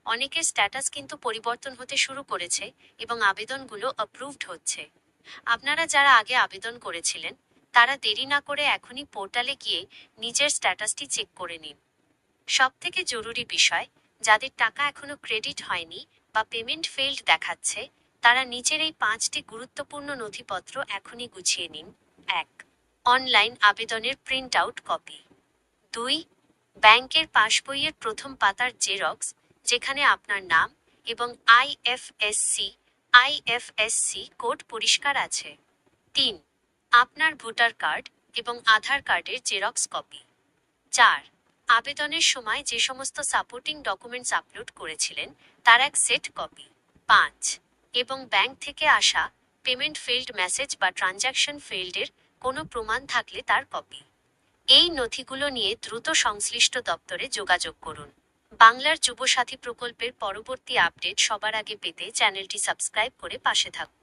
অনেকের স্ট্যাটাস কিন্তু পরিবর্তন হতে শুরু করেছে এবং আবেদনগুলো অ্যাপ্রুভড হচ্ছে। আপনারা যারা আগে আবেদন করেছিলেন, তারা দেরি না করে এখনই পোর্টালে গিয়ে নিজের স্ট্যাটাসটি চেক করে নিন। সবথেকে জরুরি বিষয়, যাদের টাকা এখনো ক্রেডিট হয়নি বা পেমেন্ট ফেইল্ড দেখাচ্ছে, তারা নিচের এই 5টি গুরুত্বপূর্ণ নথিপত্র এখনই গুছিয়ে নিন। 1. অনলাইন আবেদনের প্রিন্ট আউট কপি। 2. ব্যাংকের পাসবইয়ের প্রথম পাতার জেরক্স, যেখানে আপনার নাম এবং আইএফএসসি কোড পরিষ্কার আছে। 3. আপনার ভোটার কার্ড এবং আধার কার্ডের জেরক্স কপি। 4. আবেদনের সময় যে সমস্ত সাপোর্টিং ডকুমেন্টস আপলোড করেছিলেন তার এক সেট কপি। 5. এবং ব্যাংক থেকে আসা পেমেন্ট ফেইল্ড মেসেজ বা ট্রানজ্যাকশন ফেইল্ডের কোনো প্রমাণ থাকলে তার কপি। এই নথিগুলো নিয়ে দ্রুত সংশ্লিষ্ট দপ্তরে যোগাযোগ করুন। বাংলার যুবসাথী প্রকল্পের পরবর্তী আপডেট সবার আগে পেতে চ্যানেলটি সাবস্ক্রাইব করে পাশে থাকুন।